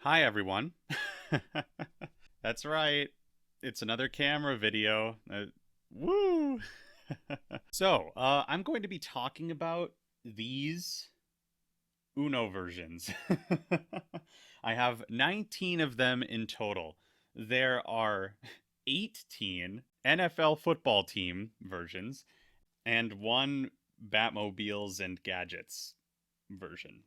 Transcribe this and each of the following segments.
Hi, everyone. That's right. It's another camera video. Woo! I'm going to be talking about these Uno versions. I have 19 of them in total. There are 18 NFL football team versions and one Batmobiles and Gadgets version.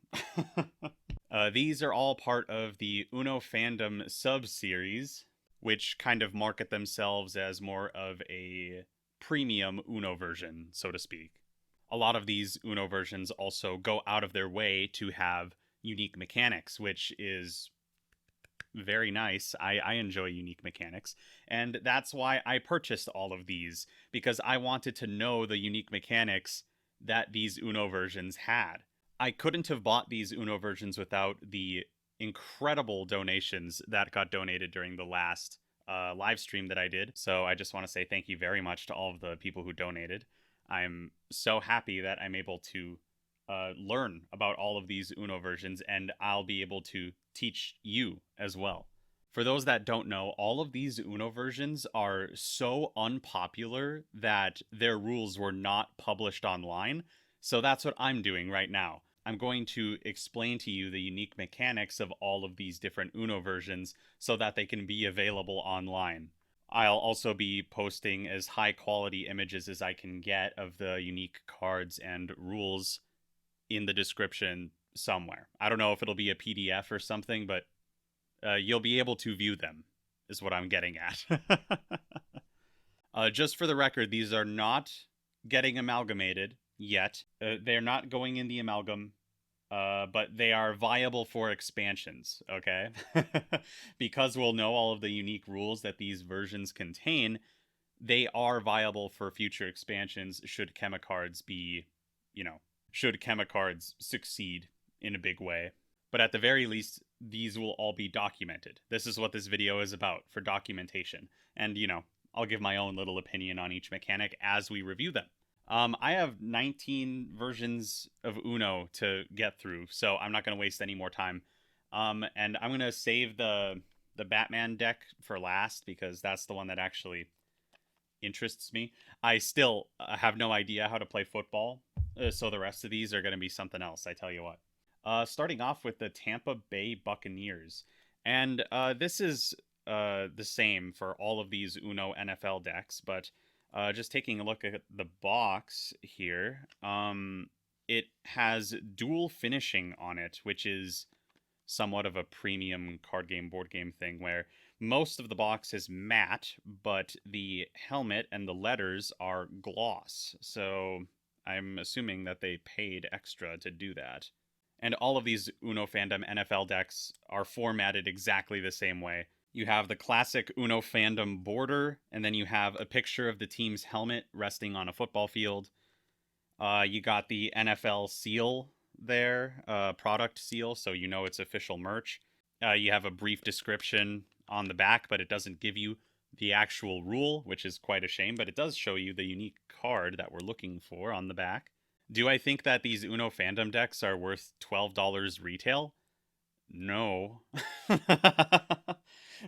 These are all part of the Uno Fandom sub-series, which kind of market themselves as more of a premium Uno version, so to speak. A lot of these Uno versions also go out of their way to have unique mechanics, which is very nice. I enjoy unique mechanics, and that's why I purchased all of these, because I wanted to know the unique mechanics that these Uno versions had. I couldn't have bought these Uno versions without the incredible donations that got donated during the last live stream that I did. So I just want to say thank you very much to all of the people who donated. I'm so happy that I'm able to learn about all of these Uno versions, and I'll be able to teach you as well. For those that don't know, all of these Uno versions are so unpopular that their rules were not published online. So that's what I'm doing right now. I'm going to explain to you the unique mechanics of all of these different Uno versions so that they can be available online. I'll also be posting as high quality images as I can get of the unique cards and rules in the description somewhere. I don't know if it'll be a PDF or something, but you'll be able to view them, is what I'm getting at. Just for the record, these are not getting amalgamated yet. They're not going in the amalgam, but they are viable for expansions, okay? Because we'll know all of the unique rules that these versions contain, they are viable for future expansions should Chemicards be, should Chemicards succeed in a big way. But at the very least, these will all be documented. This is what this video is about, for documentation. And, I'll give my own little opinion on each mechanic as we review them. I have 19 versions of Uno to get through, so I'm not going to waste any more time. And I'm going to save the Batman deck for last, because that's the one that actually interests me. I still have no idea how to play football, so the rest of these are going to be something else, I tell you what. Starting off with the Tampa Bay Buccaneers. And this is the same for all of these Uno NFL decks, but just taking a look at the box here, it has dual finishing on it, which is somewhat of a premium card game, board game thing, where most of the box is matte, but the helmet and the letters are gloss. So I'm assuming that they paid extra to do that. And all of these Uno Fandom NFL decks are formatted exactly the same way. You have the classic Uno Fandom border, and then you have a picture of the team's helmet resting on a football field. You got the NFL seal there, product seal, so you know it's official merch. You have a brief description on the back, but it doesn't give you the actual rule, which is quite a shame, but it does show you the unique card that we're looking for on the back. Do I think that these Uno Fandom decks are worth $12 retail? No.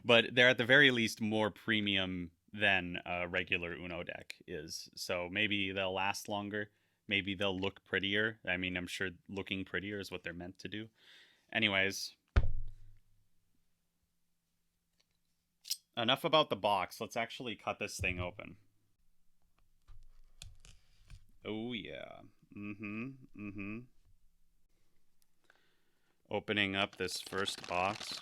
But they're at the very least more premium than a regular Uno deck is. So maybe they'll last longer. Maybe they'll look prettier. I mean, I'm sure looking prettier is what they're meant to do. Anyways, enough about the box. Let's actually cut this thing open. Oh, yeah. Opening up this first box.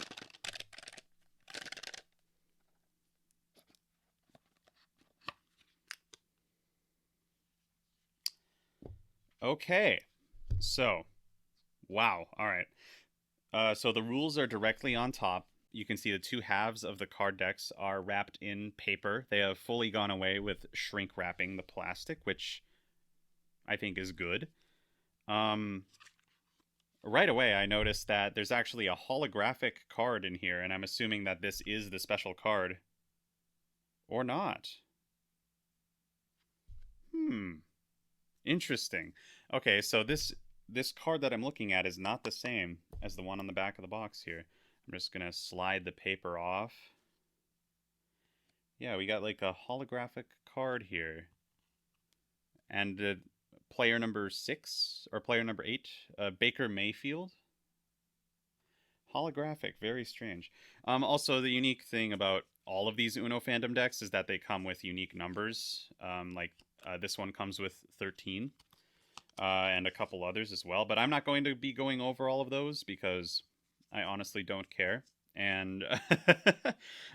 Okay. So, wow. All right. So the rules are directly on top. You can see the two halves of the card decks are wrapped in paper. They have fully gone away with shrink wrapping the plastic, which I think is good. Right away, I noticed that there's actually a holographic card in here, and I'm assuming that this is the special card. Or not. Interesting. Okay, so this card that I'm looking at is not the same as the one on the back of the box here. I'm just going to slide the paper off. Yeah, we got like a holographic card here. And player number 6 or player number 8, Baker Mayfield. Holographic, very strange. Also, the unique thing about all of these Uno Fandom decks is that they come with unique numbers. This one comes with 13, and a couple others as well. But I'm not going to be going over all of those because I honestly don't care. And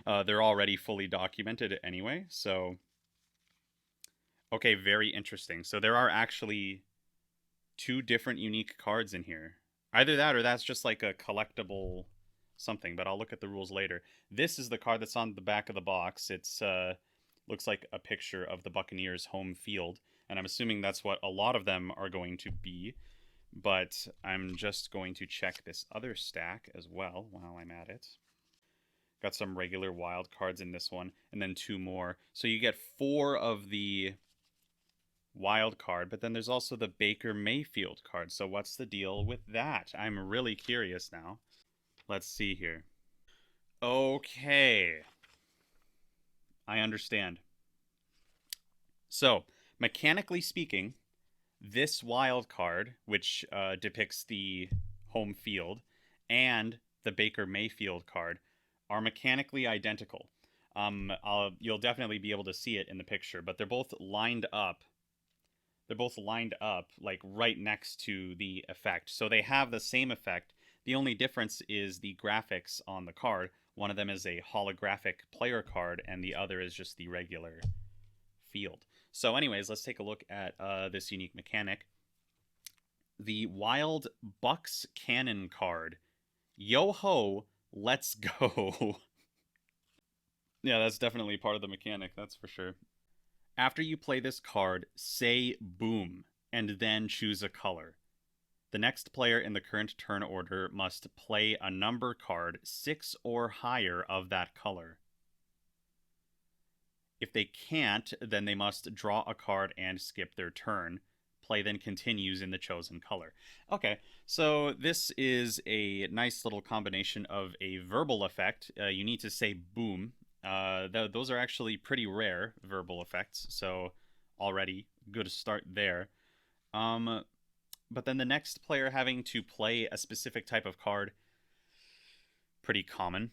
they're already fully documented anyway. So, okay, very interesting. So there are actually 2 different unique cards in here. Either that or that's just like a collectible something, but I'll look at the rules later. This is the card that's on the back of the box. It's looks like a picture of the Buccaneers home field, and I'm assuming that's what a lot of them are going to be. But I'm just going to check this other stack as well while I'm at it. Got some regular wild cards in this one, and then 2 more. So you get 4 of the wild card, but then there's also the Baker Mayfield card. So what's the deal with that? I'm really curious now. Let's see here. Okay. I understand. So, mechanically speaking, this wild card, which depicts the home field, and the Baker Mayfield card are mechanically identical. You'll definitely be able to see it in the picture, but they're both lined up. They're both lined up like right next to the effect. So they have the same effect. The only difference is the graphics on the card. One of them is a holographic player card, and the other is just the regular field. So anyways, let's take a look at this unique mechanic. The Wild Bucks Cannon card. Yo-ho, let's go. Yeah, that's definitely part of the mechanic, that's for sure. After you play this card, say boom, and then choose a color. The next player in the current turn order must play a number card 6 or higher of that color. If they can't, then they must draw a card and skip their turn. Play then continues in the chosen color. Okay, so this is a nice little combination of a verbal effect. You need to say boom. Those are actually pretty rare verbal effects, so already good start there. But then the next player having to play a specific type of card, pretty common.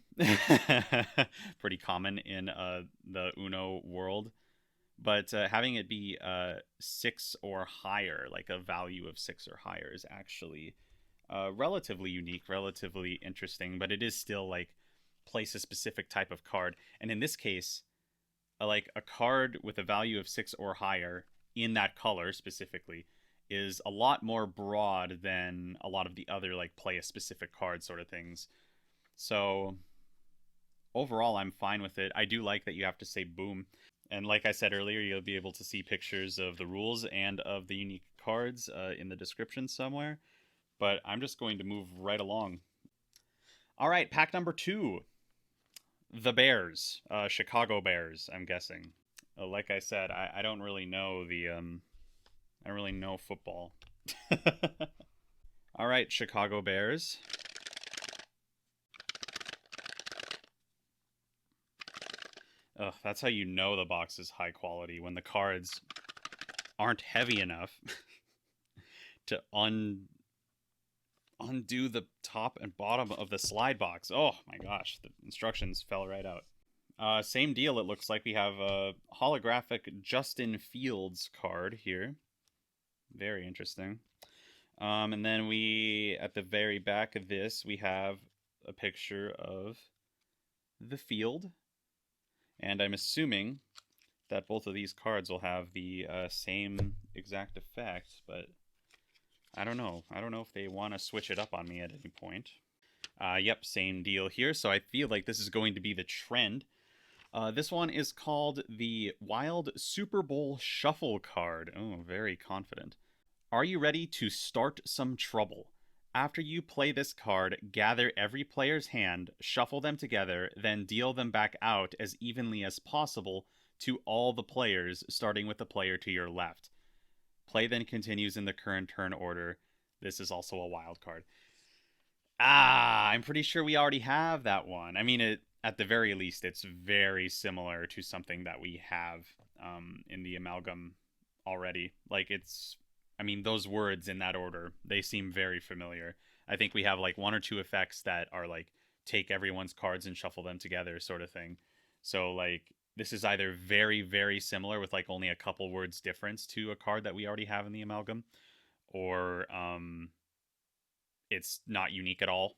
Pretty common in the Uno world. But having it be 6 or higher, like a value of 6 or higher, is actually relatively unique, relatively interesting. But it is still like place a specific type of card. And in this case, like a card with a value of 6 or higher in that color specifically is a lot more broad than a lot of the other like play a specific card sort of things. So overall, I'm fine with it. I do like that you have to say boom. And like I said earlier, you'll be able to see pictures of the rules and of the unique cards in the description somewhere. But I'm just going to move right along. All right, pack number 2. The Bears. Chicago Bears, I'm guessing. Like I said, I don't really know I don't really know football. All right, Chicago Bears. Ugh, that's how you know the box is high quality, when the cards aren't heavy enough to undo the top and bottom of the slide box. Oh my gosh, the instructions fell right out. Same deal, it looks like we have a holographic Justin Fields card here. Very interesting. And then at the very back of this, we have a picture of the field. And I'm assuming that both of these cards will have the same exact effect, but I don't know. I don't know if they want to switch it up on me at any point. Yep, same deal here. So I feel like this is going to be the trend. This one is called the Wild Super Bowl Shuffle card. Oh, very confident. Are you ready to start some trouble? After you play this card, gather every player's hand, shuffle them together, then deal them back out as evenly as possible to all the players, starting with the player to your left. Play then continues in the current turn order. This is also a wild card. I'm pretty sure we already have that one. I mean, it at the very least, it's very similar to something that we have in the amalgam already. Like it's, I mean, those words in that order, they seem very familiar. I think we have like one or two effects that are like take everyone's cards and shuffle them together, sort of thing. So like this is either very very similar with like only a couple words difference to a card that we already have in the amalgam, or it's not unique at all,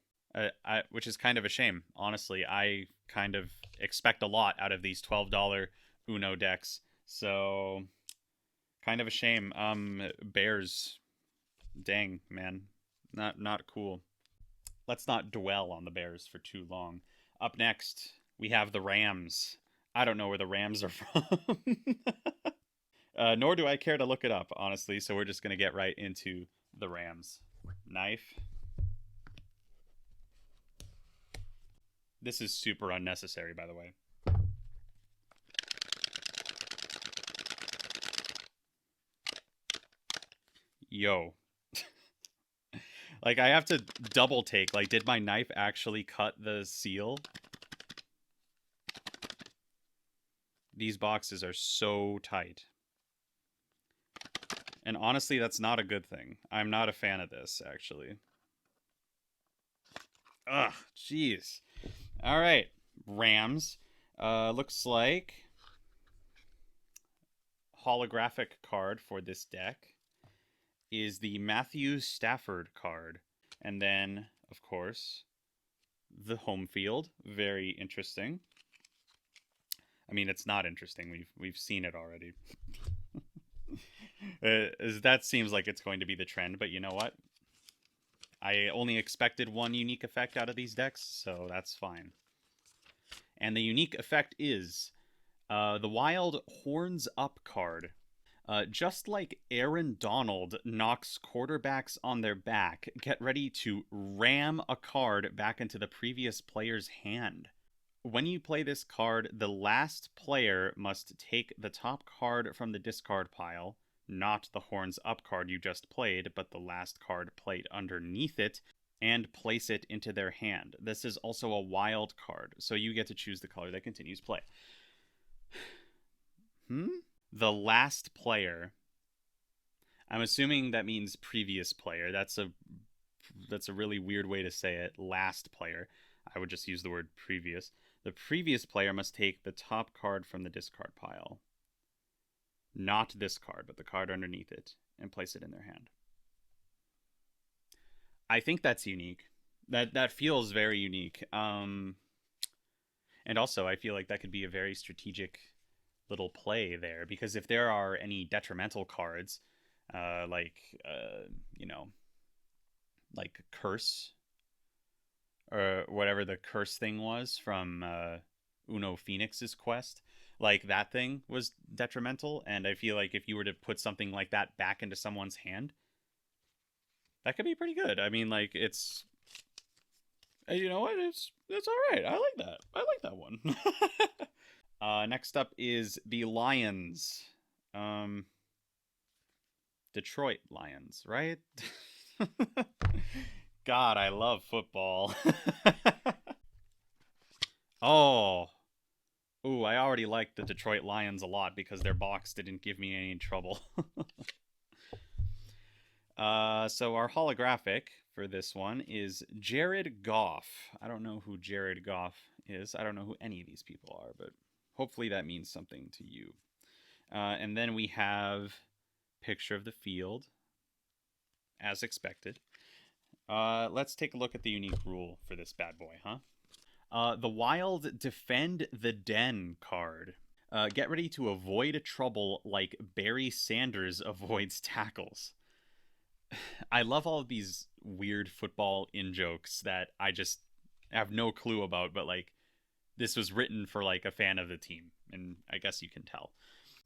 which is kind of a shame. Honestly, I kind of expect a lot out of these $12 Uno decks, so kind of a shame. Bears, dang man, not cool. Let's not dwell on the Bears for too long. Up next, we have the Rams. I don't know where the Rams are from. Nor do I care to look it up, honestly. So we're just gonna get right into the Rams. Knife. This is super unnecessary, by the way. Yo. Like, I have to double take. Like, did my knife actually cut the seal? These boxes are so tight. And honestly, that's not a good thing. I'm not a fan of this, actually. Ugh, jeez. All right, Rams. Looks like holographic card for this deck is the Matthew Stafford card. And then, of course, the home field. Very interesting. I mean, it's not interesting. We've seen it already. That seems like it's going to be the trend, but you know what? I only expected one unique effect out of these decks, so that's fine. And the unique effect is the Wild Horns Up card. Just like Aaron Donald knocks quarterbacks on their back, get ready to ram a card back into the previous player's hand. When you play this card, the last player must take the top card from the discard pile, not the Horns Up card you just played, but the last card played underneath it, and place it into their hand. This is also a wild card, so you get to choose the color that continues play. The last player. I'm assuming that means previous player. That's a really weird way to say it. Last player. I would just use the word previous. The previous player must take the top card from the discard pile. Not this card, but the card underneath it, and place it in their hand. I think that's unique. That feels very unique. And also, I feel like that could be a very strategic little play there, because if there are any detrimental cards, like you know, like curse or whatever the curse thing was from Uno Phoenix's quest, like that thing was detrimental, and I feel like if you were to put something like that back into someone's hand, that could be pretty good. I mean, like it's you know what, it's all right. I like that. I like that one. Next up is the Lions. Detroit Lions, right? God, I love football. Oh. Ooh, I already like the Detroit Lions a lot because their box didn't give me any trouble. So our holographic for this one is Jared Goff. I don't know who Jared Goff is. I don't know who any of these people are, but hopefully that means something to you. And then we have picture of the field, as expected. Let's take a look at the unique rule for this bad boy, huh? The Wild Defend the Den card. Get ready to avoid trouble like Barry Sanders avoids tackles. I love all of these weird football in jokes that I just have no clue about, but like this was written for like a fan of the team, and I guess you can tell.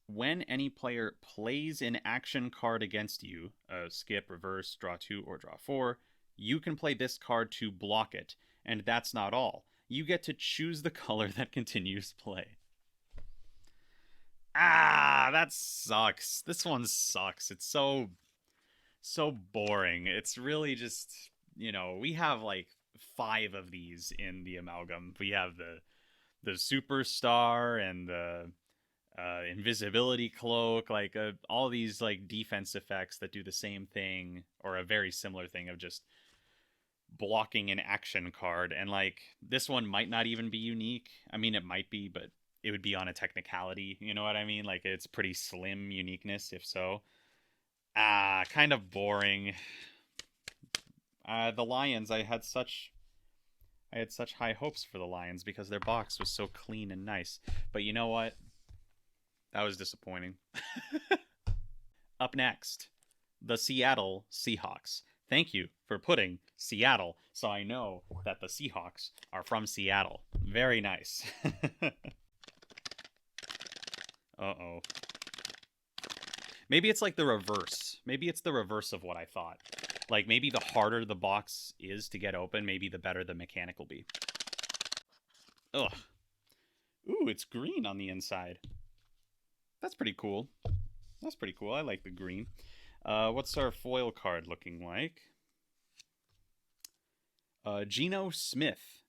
When any player plays an action card against you, skip, reverse, draw 2, or draw 4, you can play this card to block it. And that's not all. You get to choose the color that continues play. Ah, that sucks. This one sucks. It's so boring. It's really just, we have like 5 of these in the amalgam. We have the superstar and the invisibility cloak, like all these like defense effects that do the same thing or a very similar thing of just blocking an action card. And like this one might not even be unique. I mean, it might be, but it would be on a technicality. You know what I mean? Like it's pretty slim uniqueness, if so. Kind of boring. The Lions, I had such high hopes for the Lions because their box was so clean and nice. But you know what? That was disappointing. Up next, the Seattle Seahawks. Thank you for putting Seattle, so I know that the Seahawks are from Seattle. Very nice. Uh-oh. Maybe it's like the reverse. Maybe it's the reverse of what I thought. Like, maybe the harder the box is to get open, maybe the better the mechanic will be. Ugh. Ooh, it's green on the inside. That's pretty cool. That's pretty cool. I like the green. What's our foil card looking like? Geno Smith.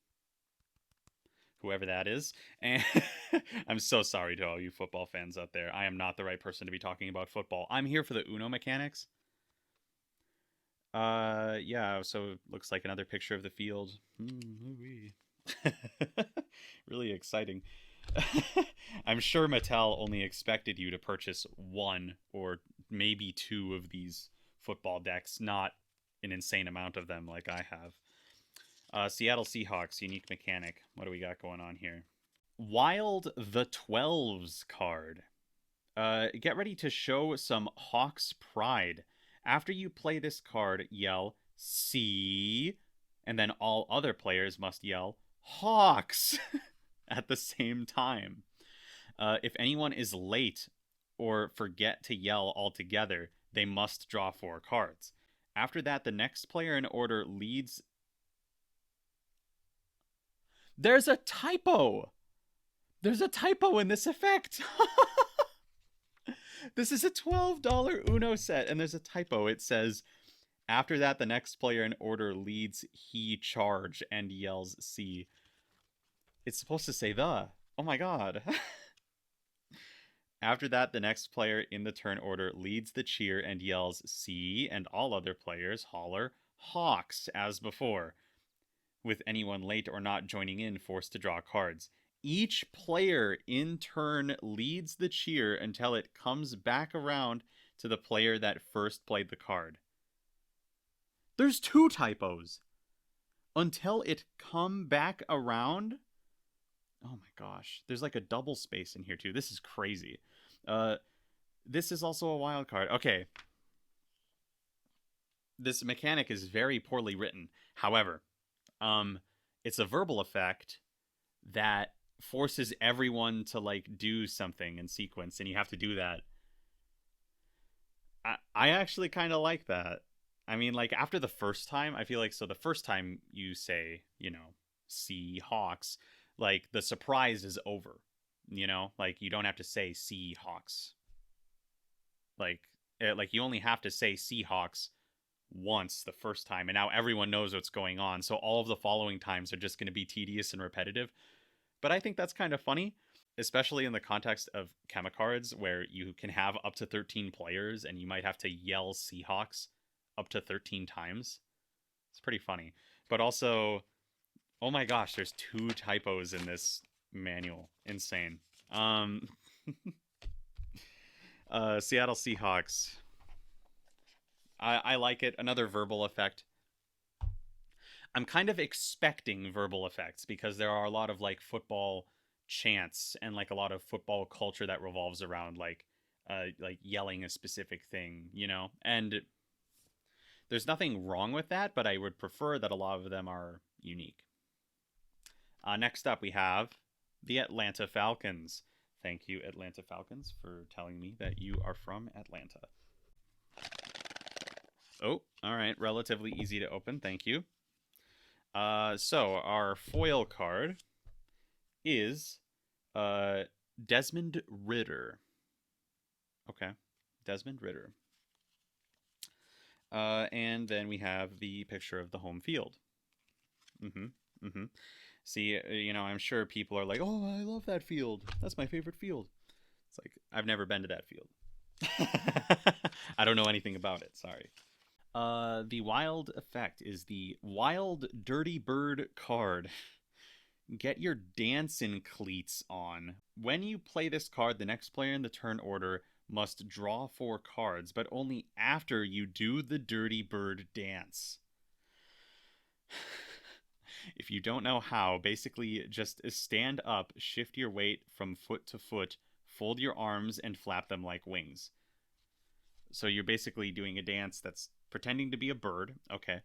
Whoever that is. And I'm so sorry to all you football fans out there. I am not the right person to be talking about football. I'm here for the Uno mechanics. Yeah, so it looks like another picture of the field. Really exciting. I'm sure Mattel only expected you to purchase 1 or maybe 2 of these football decks, not an insane amount of them like I have. Seattle Seahawks, unique mechanic. What do we got going on here? Wild the 12s card. Get ready to show some Hawks pride. After you play this card, yell, "See," and then all other players must yell, "Hawks," at the same time. If anyone is late or forget to yell altogether, they must draw 4 cards. After that, the next player in order leads... There's a typo! There's a typo in this effect! This is a $12 Uno set, and there's a typo. It says, after that, the next player in order leads he charge and yells "See." It's supposed to say the. Oh my god. After that, the next player in the turn order leads the cheer and yells "See," and all other players holler "Hawks" as before, with anyone late or not joining in forced to draw cards. Each player in turn leads the cheer until it comes back around to the player that first played the card. There's 2 typos. Until it come back around? Oh my gosh. There's like a double space in here too. This is crazy. This is also a wild card. Okay. This mechanic is very poorly written. However, it's a verbal effect that forces everyone to like do something in sequence, and you have to do that. I actually kind of like that. I mean, like after the first time, I feel like, so the first time you say, "See Hawks," like the surprise is over, like you don't have to say "See Hawks." Like you only have to say "See Hawks" once the first time, and now everyone knows what's going on, so all of the following times are just going to be tedious and repetitive. But I think that's kind of funny, especially in the context of Chemicards, where you can have up to 13 players and you might have to yell "Seahawks" up to 13 times. It's pretty funny. But also, oh my gosh, there's 2 typos in this manual. Insane. Seattle Seahawks. I like it. Another verbal effect. I'm kind of expecting verbal effects because there are a lot of like football chants and like a lot of football culture that revolves around like yelling a specific thing, and there's nothing wrong with that, but I would prefer that a lot of them are unique. Next up, we have the Atlanta Falcons. Thank you, Atlanta Falcons, for telling me that you are from Atlanta. Oh, all right. Relatively easy to open. Thank you. So our foil card is Desmond Ridder. Okay, Desmond Ridder. And then we have the picture of the home field. Mm-hmm. Mm-hmm. See, I'm sure people are like, "Oh, I love that field. That's my favorite field." It's like I've never been to that field. I don't know anything about it. Sorry. The wild effect is the Wild Dirty Bird card. Get your dancing cleats on. When you play this card, the next player in the turn order must draw 4 cards, but only after you do the Dirty Bird dance. If you don't know how, basically just stand up, shift your weight from foot to foot, fold your arms, and flap them like wings. So you're basically doing a dance that's pretending to be a bird. Okay.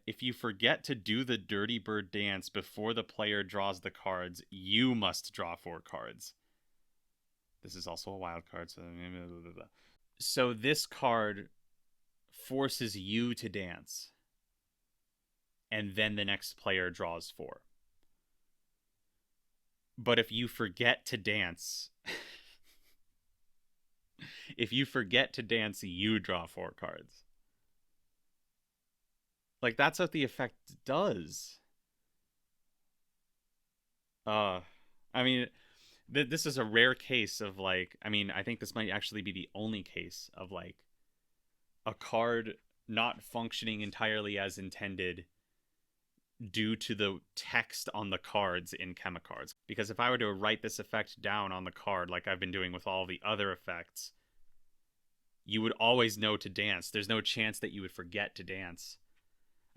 If you forget to do the Dirty Bird dance before the player draws the cards, you must draw 4 cards. This is also a wild card. So this card forces you to dance, and then the next player draws 4. But if you forget to dance, you draw 4 cards. Like, that's what the effect does. Uh, I mean, this is a rare case of, like, I mean, I think this might actually be the only case of, like, a card not functioning entirely as intended due to the text on the cards in Chemicards. Because if I were to write this effect down on the card, like I've been doing with all the other effects, you would always know to dance. There's no chance that you would forget to dance.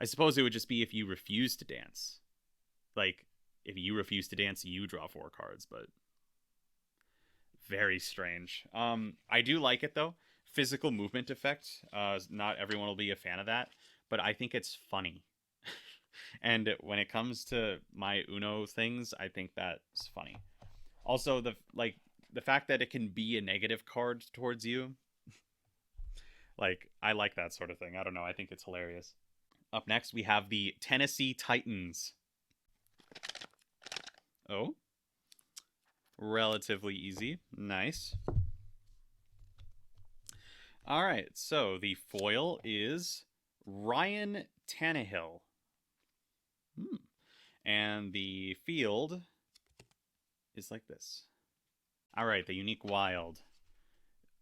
I suppose it would just be if you refuse to dance. Like, if you refuse to dance, you draw 4 cards, but very strange. I do like it, though. Physical movement effect. Not everyone will be a fan of that, but I think it's funny. And when it comes to my Uno things, I think that's funny. Also, the fact that it can be a negative card towards you, like, I like that sort of thing. I don't know. I think it's hilarious. Up next, we have the Tennessee Titans. Oh, relatively easy. Nice. All right, so the foil is Ryan Tannehill. And the field is like this. All right, the unique wild.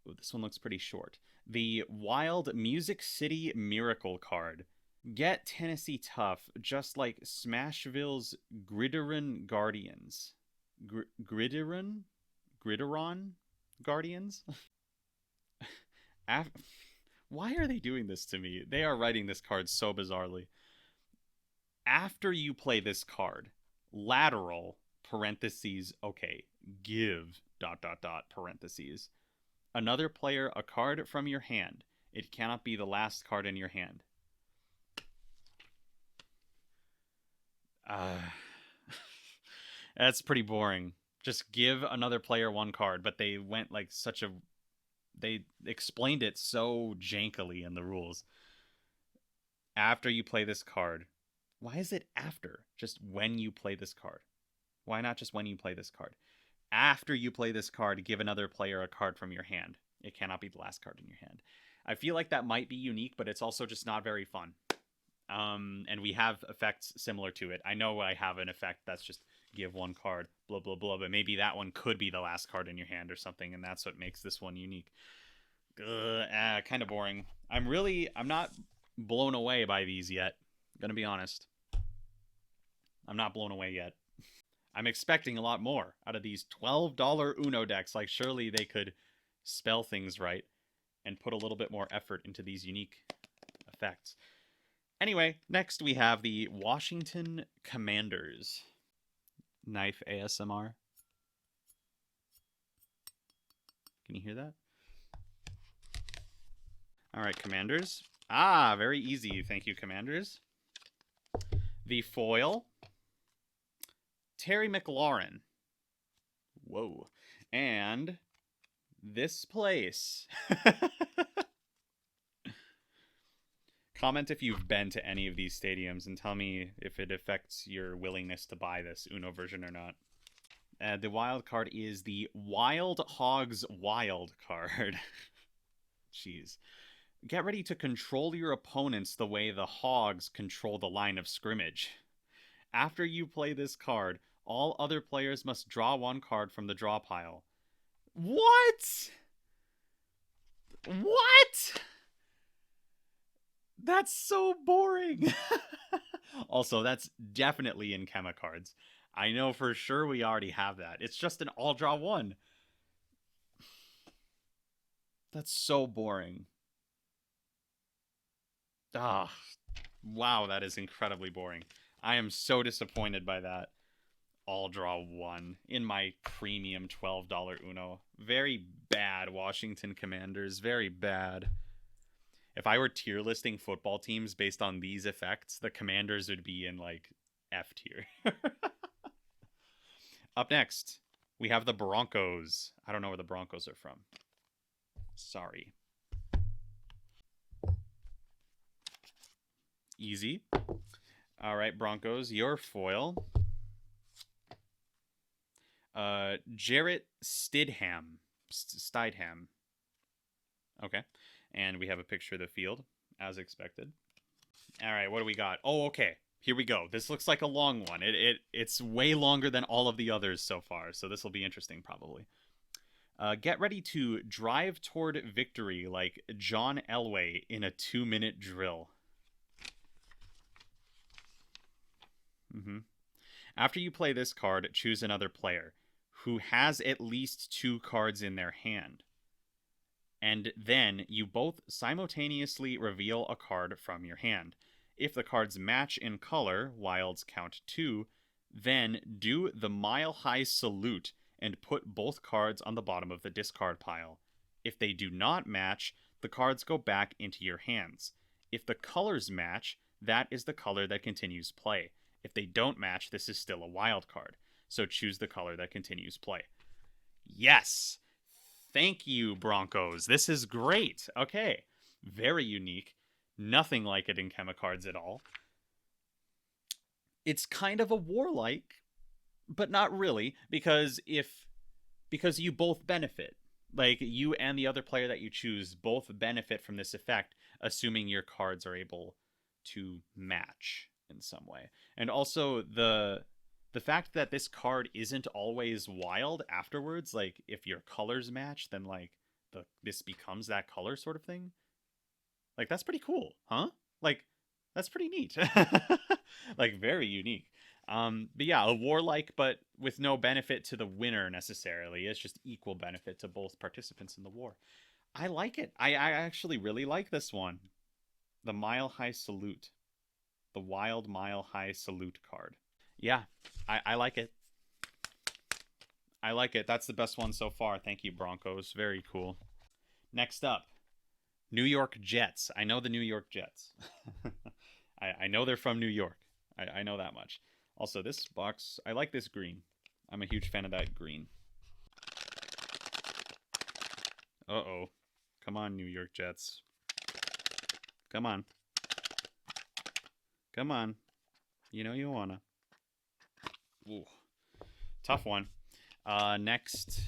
Ooh, this one looks pretty short. The Wild Music City Miracle card. Get Tennessee tough, just like Smashville's Gridiron Guardians. Gridiron Guardians? Why are they doing this to me? They are writing this card so bizarrely. After you play this card, lateral, parentheses, okay, give, parentheses, another player a card from your hand. It cannot be the last card in your hand. That's pretty boring. Just give another player 1 card, but they went like they explained it so jankily in the rules. After you play this card. Why is it after? Just when you play this card. Why not just when you play this card? After you play this card, give another player a card from your hand. It cannot be the last card in your hand. I feel like that might be unique, but it's also just not very fun. And we have effects similar to it. I know I have an effect that's just give 1 card, blah, blah, blah, but maybe that one could be the last card in your hand or something, and that's what makes this one unique. Kind of boring. I'm not blown away by these yet. Gonna be honest. I'm not blown away yet. I'm expecting a lot more out of these $12 Uno decks. Like, surely they could spell things right and put a little bit more effort into these unique effects. Anyway, next we have the Washington Commanders. Knife ASMR. Can you hear that? All right, Commanders. Very easy. Thank you, Commanders. The foil, Terry McLaurin. Whoa. And this place. Comment if you've been to any of these stadiums and tell me if it affects your willingness to buy this Uno version or not. The wild card is the Wild Hogs Wild card. Jeez. Get ready to control your opponents the way the hogs control the line of scrimmage. After you play this card, all other players must draw one card from the draw pile. What? What? That's so boring. Also, that's definitely in Chemicards. I know for sure we already have that. It's just an all draw one. That's so boring. Ah, wow, that is incredibly boring. I am so disappointed by that. All draw one in my premium $12 Uno. Very bad, Washington Commanders. Very bad. If I were tier listing football teams based on these effects, the Commanders would be in like F tier. Up next, we have the Broncos. I don't know where the Broncos are from. Sorry. Easy. All right, Broncos, your foil. Jarrett Stidham. Stidham. Okay. And we have a picture of the field, as expected. All right, what do we got? Oh, okay. Here we go. This looks like a long one. It's way longer than all of the others so far, so this will be interesting probably. Get ready to drive toward victory like John Elway in a 2-minute drill. After you play this card, choose another player who has at least 2 cards in their hand. And then you both simultaneously reveal a card from your hand. If the cards match in color, wilds count 2, then do the Mile High Salute and put both cards on the bottom of the discard pile. If they do not match, the cards go back into your hands. If the colors match, that is the color that continues play. If they don't match, this is still a wild card. So choose the color that continues play. Yes! Thank you, Broncos. This is great. Okay. Very unique. Nothing like it in Chemicards at all. It's kind of a warlike, but not really, because you both benefit. Like, you and the other player that you choose both benefit from this effect, assuming your cards are able to match in some way. And also the fact that this card isn't always wild afterwards, like if your colors match, then like this becomes that color sort of thing. Like, that's pretty cool, huh? Like, that's pretty neat. Like, very unique. But yeah, a warlike, but with no benefit to the winner necessarily. It's just equal benefit to both participants in the war. I like it. I actually really like this one. The Mile High Salute. The Wild Mile High Salute card. Yeah, I like it. I like it. That's the best one so far. Thank you, Broncos. Very cool. Next up, New York Jets. I know the New York Jets. I know they're from New York. I know that much. Also, this box, I like this green. I'm a huge fan of that green. Uh-oh. Come on, New York Jets. Come on. Come on. You know you wanna. Ooh. Tough one. Next.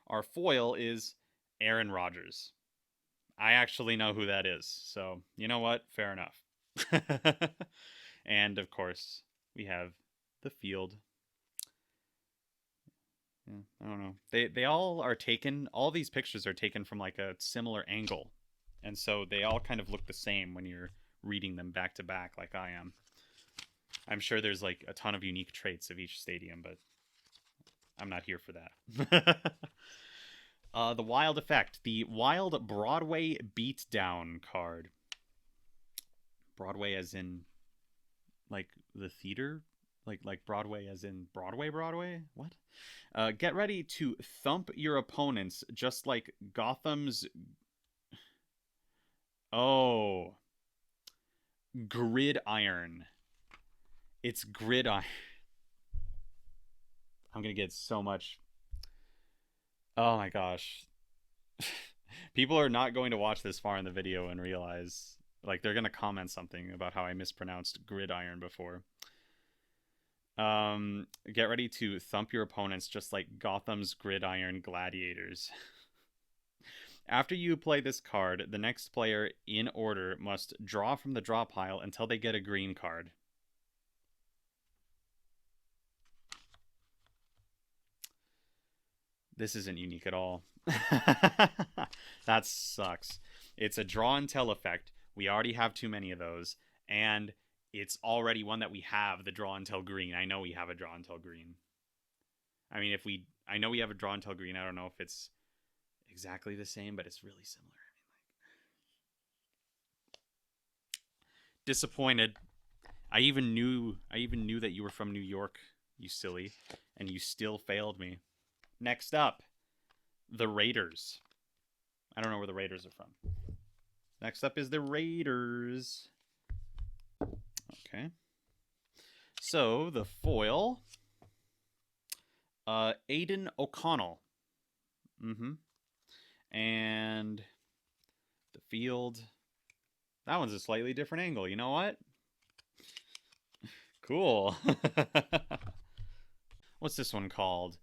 Our foil is Aaron Rodgers. I actually know who that is. So, you know what? Fair enough. And, of course, we have the field. Yeah, I don't know. They all are taken, all these pictures are taken from like a similar angle. And so they all kind of look the same when you're reading them back to back like I am. I'm sure there's like a ton of unique traits of each stadium, but I'm not here for that. The Wild Effect. The Wild Broadway Beatdown card. Broadway as in like the theater? Like Broadway as in Broadway? What? Get ready to thump your opponents just like Gotham's... Oh. Gridiron. It's gridiron. I'm gonna get so much... Oh my gosh. People are not going to watch this far in the video and realize... Like, they're gonna comment something about how I mispronounced gridiron before. Get ready to thump your opponents just like Gotham's Gridiron Gladiators. After you play this card, the next player in order must draw from the draw pile until they get a green card. This isn't unique at all. That sucks. It's a draw until effect. We already have too many of those. And it's already one that we have, the draw until green. I know we have a draw until green. I mean, I know we have a draw until green. I don't know if it's exactly the same, but it's really similar. I mean, like, disappointed. I even knew that you were from New York, you silly, and you still failed me. Next up, the Raiders. I don't know where the Raiders are from. Next up is the Raiders. Okay. So, the foil, Aidan O'Connell. And the field, that one's a slightly different angle. You know what? Cool. What's this one called?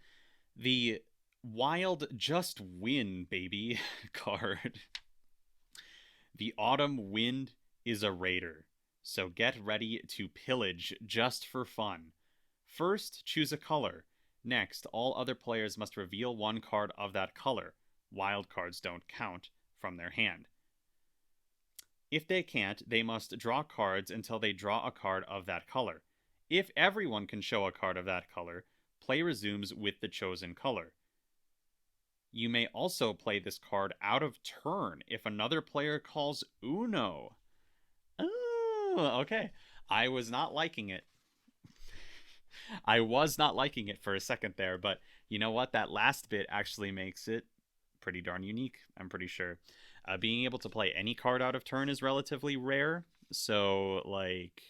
The Wild Just Win, baby card. The autumn wind is a raider, so get ready to pillage just for fun. First, choose a color. Next, all other players must reveal one card of that color. Wild cards don't count from their hand. If they can't, they must draw cards until they draw a card of that color. If everyone can show a card of that color, play resumes with the chosen color. You may also play this card out of turn if another player calls Uno. Oh, okay. I was not liking it. I was not liking it for a second there, but you know what? That last bit actually makes it pretty darn unique, I'm pretty sure. Being able to play any card out of turn is relatively rare. So, like,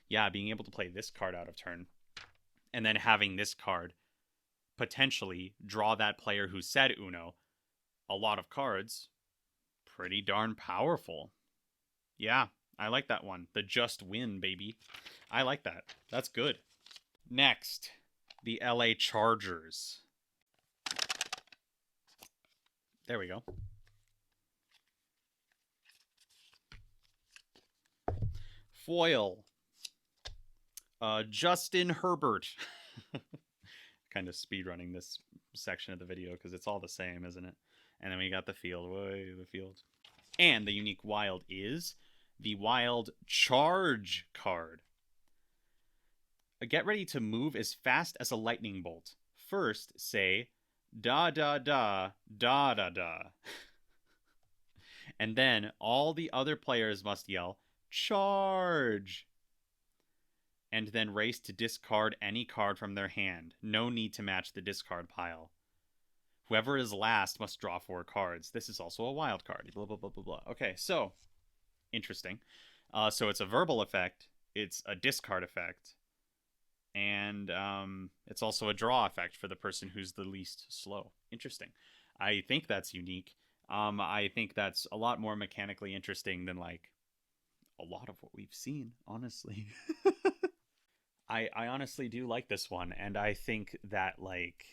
yeah, being able to play this card out of turn and then having this card potentially draw that player who said Uno a lot of cards, pretty darn powerful. Yeah, I like that one. The just win, baby. I like that. That's good. Next, the LA Chargers. There we go. Foil. Justin Herbert. Kind of speedrunning this section of the video because it's all the same, isn't it? And then we got the field. Whoa, the field. And the unique wild is the Wild Charge card. Get ready to move as fast as a lightning bolt. First, say, da da da, da da da. And then all the other players must yell, charge! And then race to discard any card from their hand. No need to match the discard pile. Whoever is last must draw 4 cards. This is also a wild card. Blah, blah, blah, blah, blah. Okay, so, interesting. So it's a verbal effect. It's a discard effect. And it's also a draw effect for the person who's the least slow. Interesting. I think that's unique. I think that's a lot more mechanically interesting than, like, a lot of what we've seen, honestly. I honestly do like this one, and I think that, like,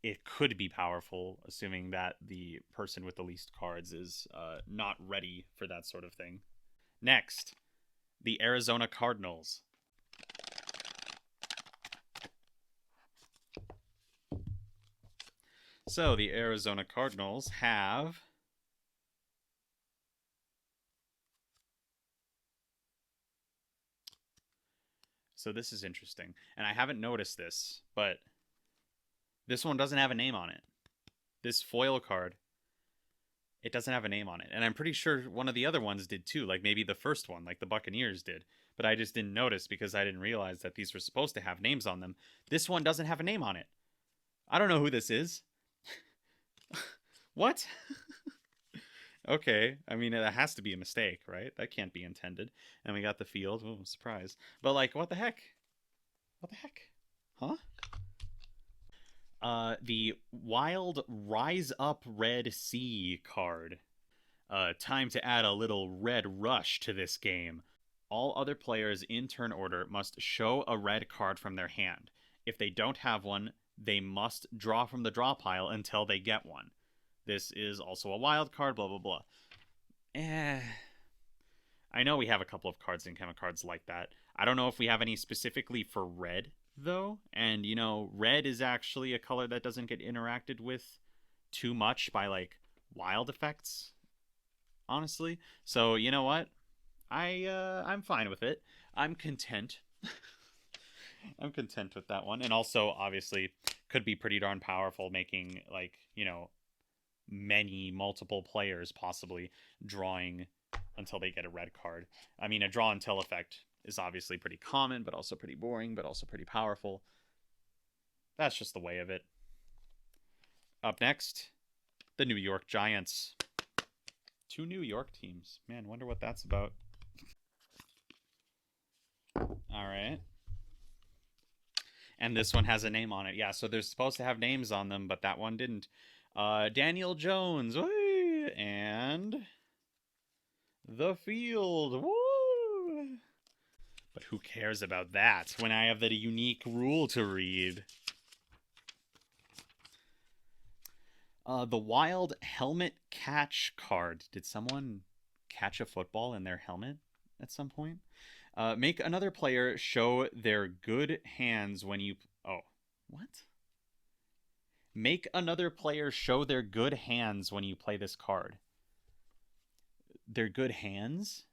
it could be powerful, assuming that the person with the least cards is not ready for that sort of thing. Next, the Arizona Cardinals. So the Arizona Cardinals have so this is interesting, and I haven't noticed this, but this one doesn't have a name on it. This foil card, it doesn't have a name on it, and I'm pretty sure one of the other ones did too, like maybe the first one, like the Buccaneers did, but I just didn't notice because I didn't realize that these were supposed to have names on them. This one doesn't have a name on it. I don't know who this is. What? Okay, I mean, it has to be a mistake, right? That can't be intended. And we got the field. Oh, surprise. But, like, what the heck? What the heck? Huh? The Wild Rise Up Red Sea card. Time to add a little red rush to this game. All other players in turn order must show a red card from their hand. If they don't have one, they must draw from the draw pile until they get one. This is also a wild card, blah, blah, blah. I know we have a couple of cards in Chemicards like that. I don't know if we have any specifically for red, though. And, red is actually a color that doesn't get interacted with too much by, like, wild effects, honestly. So, you know what? I'm fine with it. I'm content. I'm content with that one. And also, obviously, could be pretty darn powerful, making, like, multiple players possibly drawing until they get a red card. I mean, a draw until effect is obviously pretty common, but also pretty boring, but also pretty powerful. That's just the way of it. Up next, the New York Giants. 2 New York teams. Man, wonder what that's about. All right. And this one has a name on it. Yeah, so they're supposed to have names on them, but that one didn't. Daniel Jones. Whee! And the field. Woo! But who cares about that when I have the unique rule to read? The wild helmet catch card. Did someone catch a football in their helmet at some point? Make another player show their good hands when you... Oh, what? Make another player show their good hands when you play this card. Their good hands?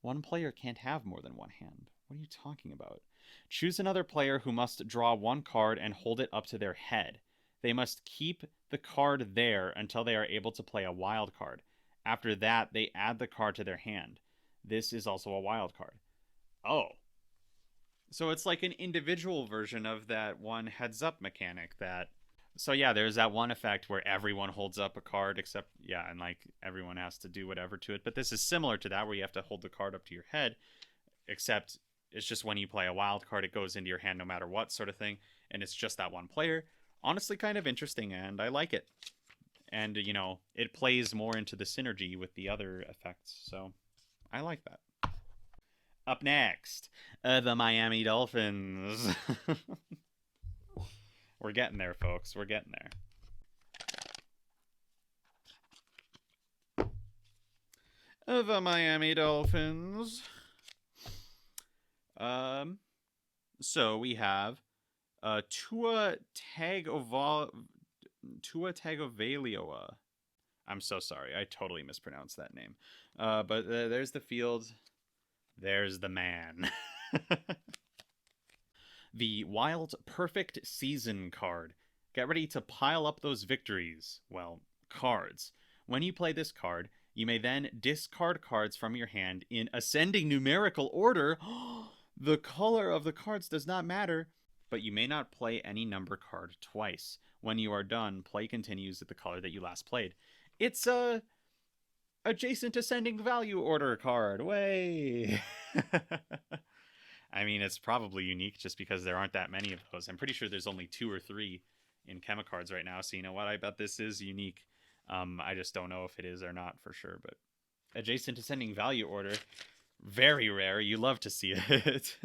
One player can't have more than one hand. What are you talking about? Choose another player who must draw one card and hold it up to their head. They must keep the card there until they are able to play a wild card. After that, they add the card to their hand. This is also a wild card. Oh. So it's like an individual version of that one heads-up mechanic that... So yeah, there's that one effect where everyone holds up a card except... Yeah, and like everyone has to do whatever to it. But this is similar to that where you have to hold the card up to your head. Except it's just when you play a wild card, it goes into your hand no matter what sort of thing. And it's just that one player. Honestly, kind of interesting, and I like it. And, it plays more into the synergy with the other effects. So I like that. Up next, the Miami Dolphins. We're getting there, folks. We're getting there. The Miami Dolphins. So we have Tua Tagovailoa. I'm so sorry. I totally mispronounced that name. But there's the field. There's the man. The Wild Perfect Season card. Get ready to pile up those victories. Well, cards. When you play this card, you may then discard cards from your hand in ascending numerical order. The color of the cards does not matter, but you may not play any number card twice. When you are done, play continues with the color that you last played. It's a adjacent ascending value order card. Way. I mean, it's probably unique just because there aren't that many of those. I'm pretty sure there's only 2 or 3 in Chemicards right now. So you know what? I bet this is unique. I just don't know if it is or not for sure. But adjacent ascending value order, very rare. You love to see it.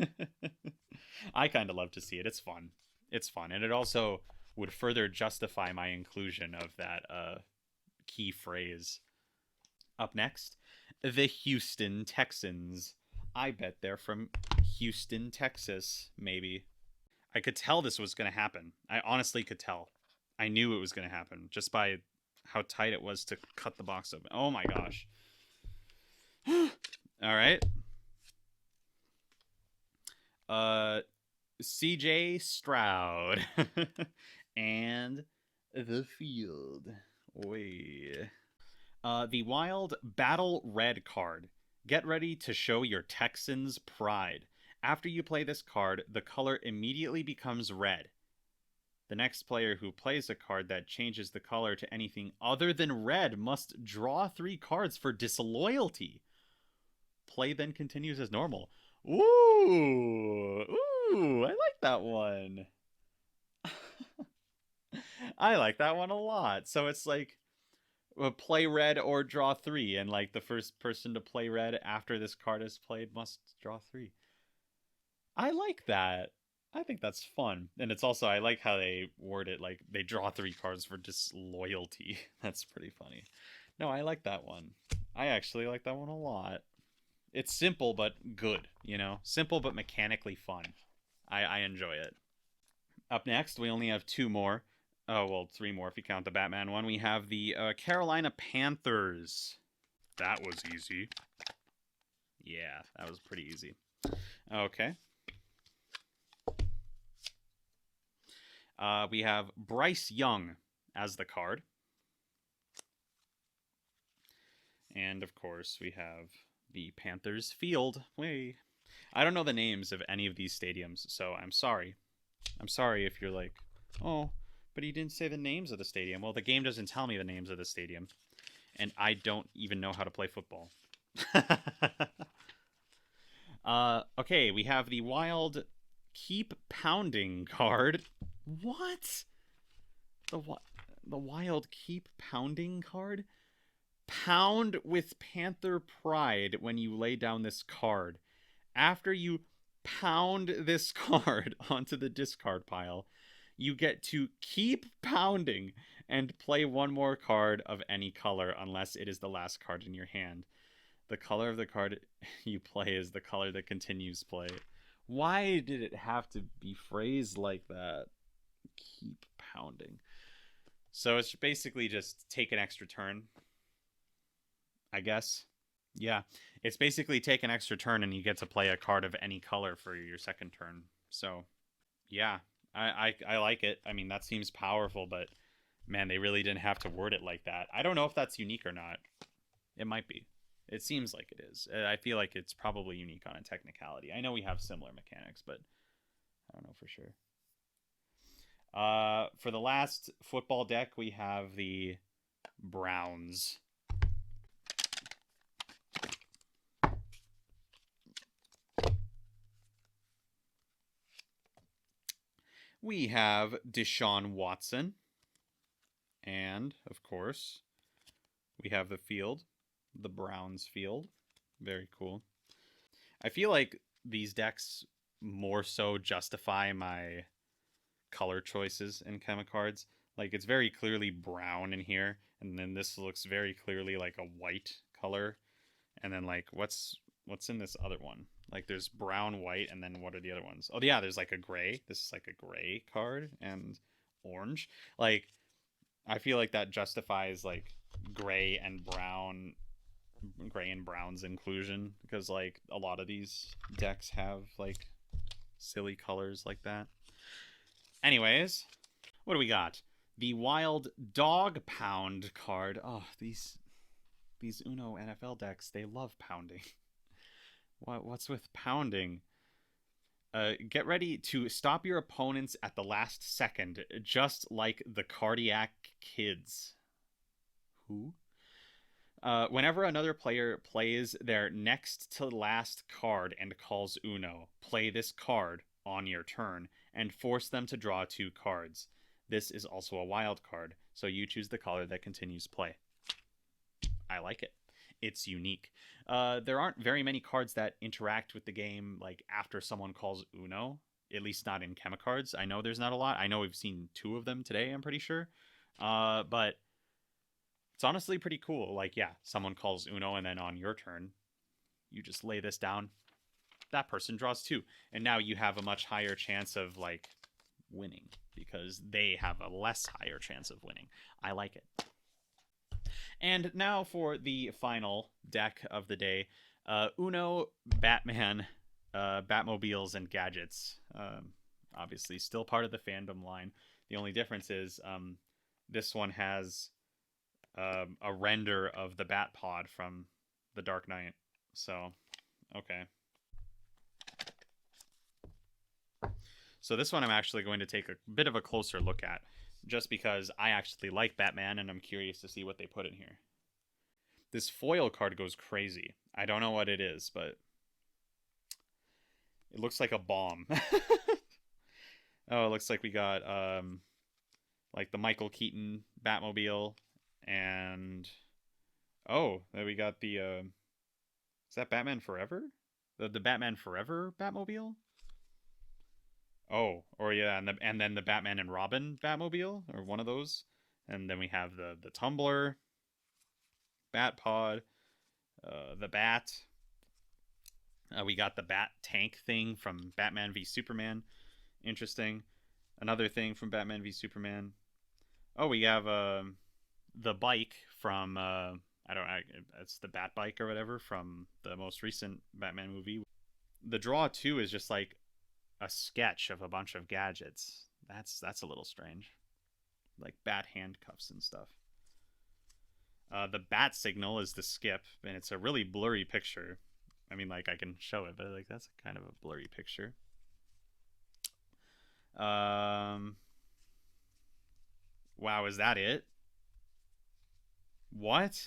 I kind of love to see it. It's fun. It's fun. And it also would further justify my inclusion of that key phrase. Up next, the Houston Texans. I bet they're from Houston, Texas, maybe. I could tell this was going to happen. I honestly could tell. I knew it was going to happen just by how tight it was to cut the box open. Oh my gosh. All right. CJ Stroud. And the field. Oy. The Wild Battle Red card. Get ready to show your Texans pride. After you play this card, the color immediately becomes red. The next player who plays a card that changes the color to anything other than red must draw 3 cards for disloyalty. Play then continues as normal. Ooh, I like that one. I like that one a lot. So it's like play red or draw 3, and like the first person to play red after this card is played must draw 3. I like that. I think that's fun. And it's also, I like how they word it like they draw 3 cards for disloyalty. That's pretty funny. No, I like that one. I actually like that one a lot. It's simple but good, you know? Simple but mechanically fun. I enjoy it. Up next, we only have 2 more. Oh, well, 3 more if you count the Batman one. We have the Carolina Panthers. That was easy. Yeah, that was pretty easy. Okay. We have Bryce Young as the card. And, of course, we have the Panthers Field. Way. I don't know the names of any of these stadiums, so I'm sorry. I'm sorry if you're like, oh, but he didn't say the names of the stadium. Well, the game doesn't tell me the names of the stadium. And I don't even know how to play football. Okay, we have the Wild Keep Pounding card. What? The Wild Keep Pounding card? Pound with Panther Pride when you lay down this card. After you pound this card onto the discard pile, you get to keep pounding and play 1 more card of any color unless it is the last card in your hand. The color of the card you play is the color that continues play. Why did it have to be phrased like that? Keep pounding. So it's basically just take an extra turn, I guess. Yeah, it's basically take an extra turn and you get to play a card of any color for your second turn. So, yeah, I like it. I mean, that seems powerful, but man, they really didn't have to word it like that. I don't know if that's unique or not. It might be. It seems like it is. I feel like it's probably unique on a technicality. I know we have similar mechanics, but I don't know for sure. For the last football deck, we have the Browns. We have Deshaun Watson. And, of course, we have the field, the Browns field. Very cool. I feel like these decks more so justify my color choices in Chemicards. Like, it's very clearly brown in here, and then this looks very clearly like a white color. And then, like, what's in this other one? Like, there's brown, white, and then what are the other ones? Oh, yeah, there's like a gray. This is like a gray card, and orange. Like, I feel like that justifies like gray and brown's inclusion, because like a lot of these decks have like silly colors like that. Anyways, what do we got? The Wild Dog Pound card. Oh, these Uno NFL decks, they love pounding. What's with pounding? Get ready to stop your opponents at the last second, just like the Cardiac Kids. Who? Whenever another player plays their next to last card and calls Uno, play this card on your turn and force them to draw 2 cards. This is also a wild card, so you choose the color that continues play. I like it. It's unique. There aren't very many cards that interact with the game like after someone calls Uno, at least not in Chemicards. I know there's not a lot. I know we've seen 2 of them today, I'm pretty sure. But it's honestly pretty cool. Like, yeah, someone calls Uno, and then on your turn, you just lay this down. That person draws 2. And now you have a much higher chance of, like, winning, because they have a less higher chance of winning. I like it. And now for the final deck of the day. Uno, Batman, Batmobiles, and Gadgets. Obviously, still part of the fandom line. The only difference is this one has a render of the Bat Pod from The Dark Knight. So, okay. So this one I'm actually going to take a bit of a closer look at, just because I actually like Batman and I'm curious to see what they put in here. This foil card goes crazy. I don't know what it is, but it looks like a bomb. Oh, it looks like we got like the Michael Keaton Batmobile, and oh, then we got the is that Batman Forever? The Batman Forever Batmobile? Oh, or yeah, and then the Batman and Robin Batmobile, or one of those. And then we have the Tumbler, Bat Pod, the Bat. We got the Bat Tank thing from Batman v Superman. Interesting. Another thing from Batman v Superman. Oh, we have the bike from I don't know, it's the Bat bike or whatever from the most recent Batman movie. The draw too is just like a sketch of a bunch of gadgets. That's a little strange, like bat handcuffs and stuff. The bat signal is the skip, and it's a really blurry picture. I mean, like I can show it, but like that's kind of a blurry picture. Um, wow, is that it? What?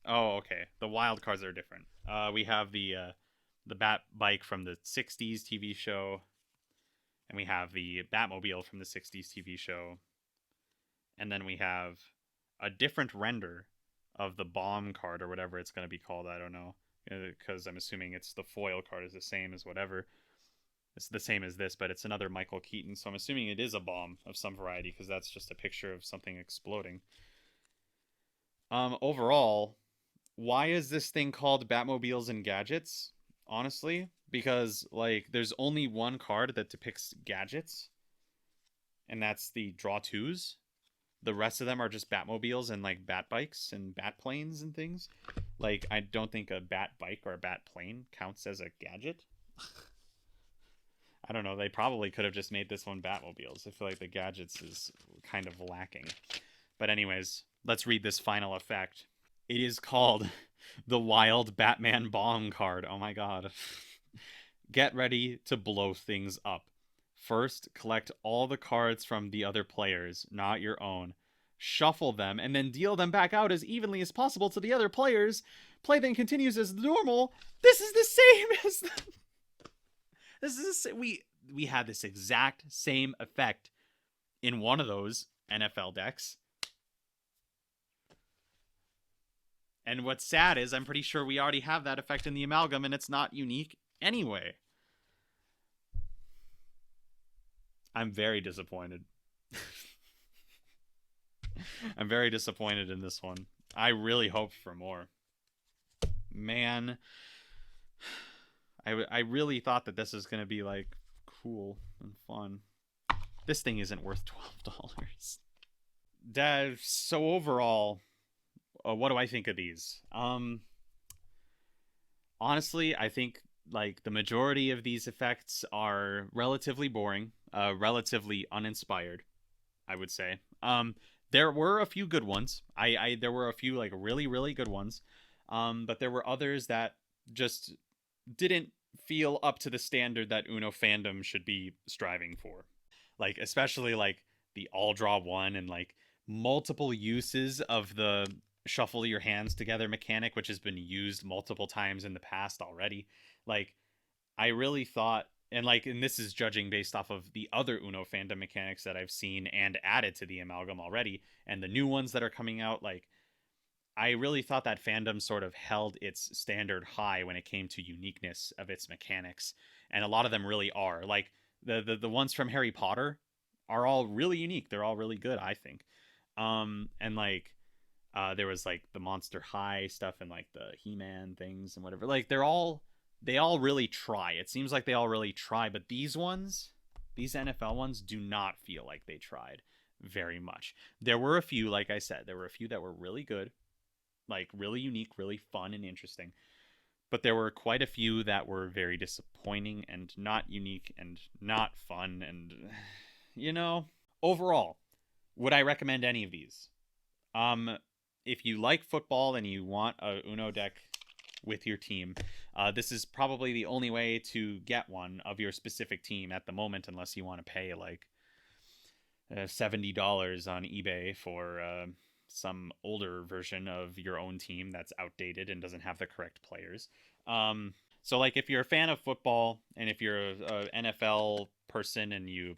Oh, okay. The wild cards are different. We have the Bat bike from the '60s TV show, and we have the Batmobile from the '60s TV show, and then we have a different render of the bomb card or whatever it's going to be called. I don't know, because I'm assuming it's the foil card is the same as whatever. It's the same as this, but it's another Michael Keaton, so I'm assuming it is a bomb of some variety because that's just a picture of something exploding. Overall, why is this thing called Batmobiles and Gadgets? Honestly, because like there's only one card that depicts gadgets, and that's the draw twos. The rest of them are just Batmobiles and like Bat bikes and Bat planes and things. Like I don't think a Bat bike or a Bat plane counts as a gadget. I don't know. They probably could have just made this one Batmobiles. I feel like the gadgets is kind of lacking. But anyways, let's read this final effect. It is called the Wild Batman Bomb card. Oh my god. Get ready to blow things up. First, collect all the cards from the other players, not your own. Shuffle them, and then deal them back out as evenly as possible to the other players. Play then continues as normal. This is the same as this is we had this exact same effect in one of those NFL decks. And what's sad is I'm pretty sure we already have that effect in the amalgam, and it's not unique anyway. I'm very disappointed. I'm very disappointed in this one. I really hoped for more. Man, I really thought that this was going to be like cool and fun. This thing isn't worth $12. So overall, what do I think of these? Honestly, I think like the majority of these effects are relatively boring, relatively uninspired, I would say. There were a few good ones. There were a few like really good ones. But there were others that just didn't feel up to the standard that Uno Fandom should be striving for. Like especially like the all draw one and like multiple uses of the shuffle your hands together mechanic, which has been used multiple times in the past already. Like I really thought, and this is judging based off of the other Uno Fandom mechanics that I've seen and added to the amalgam already, and the new ones that are coming out. Like I really thought that Fandom sort of held its standard high when it came to uniqueness of its mechanics, and a lot of them really are. Like the ones from Harry Potter are all really unique. They're all really good, I think. And like there was like the Monster High stuff and like the He-Man things and whatever. Like they all really try. It seems like they all really try, but these ones, these NFL ones do not feel like they tried very much. There were a few, like I said, there were a few that were really good, like really unique, really fun and interesting. But there were quite a few that were very disappointing and not unique and not fun. And, overall, would I recommend any of these? If you like football and you want a Uno deck with your team, this is probably the only way to get one of your specific team at the moment, unless you want to pay like $70 on eBay for some older version of your own team that's outdated and doesn't have the correct players. So like if you're a fan of football and if you're a NFL person and you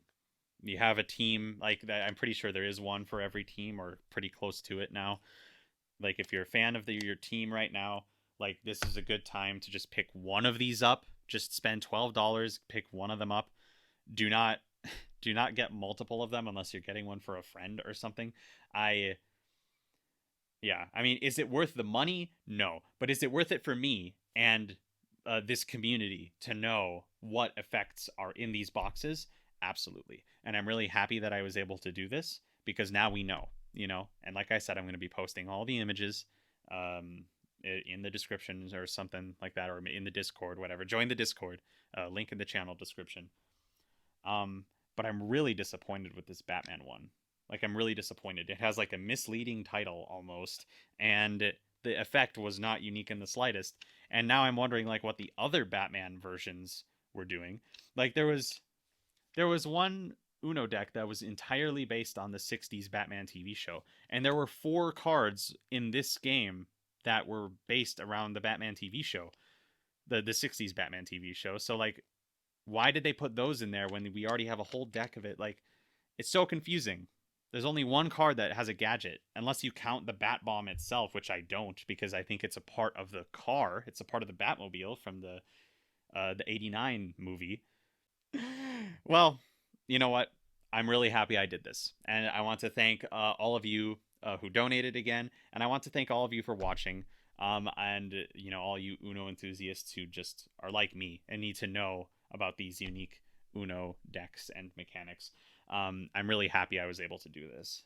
have a team like that, I'm pretty sure there is one for every team or pretty close to it now. Like if you're a fan of your team right now, like this is a good time to just pick one of these up Just spend $12, pick one of them up. Do not do not get multiple of them unless you're getting one for a friend or something. I Yeah, I mean, is it worth the money? No, but is it worth it for me and this community to know what effects are in these boxes? Absolutely. And I'm really happy that I was able to do this because now we know, you know. And like I said, I'm going to be posting all the images um, in the descriptions or something like that, or in the Discord, whatever. Join the Discord. Link in the channel description. Um, but I'm really disappointed with this Batman one. Like, I'm really disappointed. It has like a misleading title almost, and the effect was not unique in the slightest. And now I'm wondering like what the other Batman versions were doing. Like there was one Uno deck that was entirely based on the 60s Batman TV show, and there were 4 cards in this game that were based around the Batman TV show, the 60s Batman TV show. So like why did they put those in there when we already have a whole deck of it? Like, it's so confusing. There's only one card that has a gadget, unless you count the Bat Bomb itself, which I don't, because I think it's a part of the car. It's a part of the Batmobile from the '89 movie. Well, you know what? I'm really happy I did this, and I want to thank all of you who donated again, and I want to thank all of you for watching. And you know, all you Uno enthusiasts who just are like me and need to know about these unique Uno decks and mechanics. I'm really happy I was able to do this.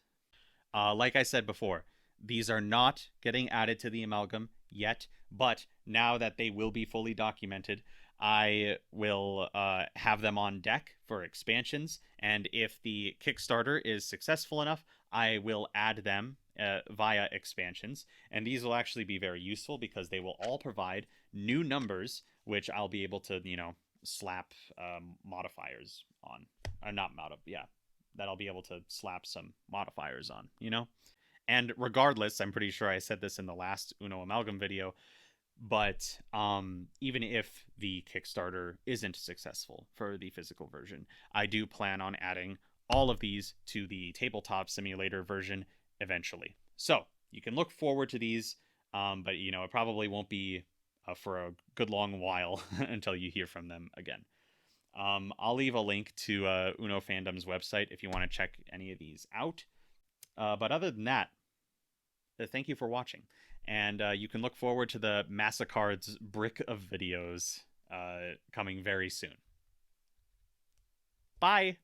Like I said before, these are not getting added to the amalgam yet, but now that they will be fully documented, I will have them on deck for expansions. And if the Kickstarter is successful enough, I will add them via expansions. And these will actually be very useful because they will all provide new numbers, which I'll be able to, you know, slap modifiers on. Not mod, yeah, that I'll be able to slap some modifiers on, you know? And regardless, I'm pretty sure I said this in the last Uno Amalgam video, but even if the Kickstarter isn't successful for the physical version, I do plan on adding all of these to the tabletop simulator version eventually. So you can look forward to these, but you know, it probably won't be for a good long while until you hear from them again. I'll leave a link to Uno Fandom's website if you want to check any of these out. But other than that, thank you for watching. And you can look forward to the Chemicards brick of videos coming very soon. Bye!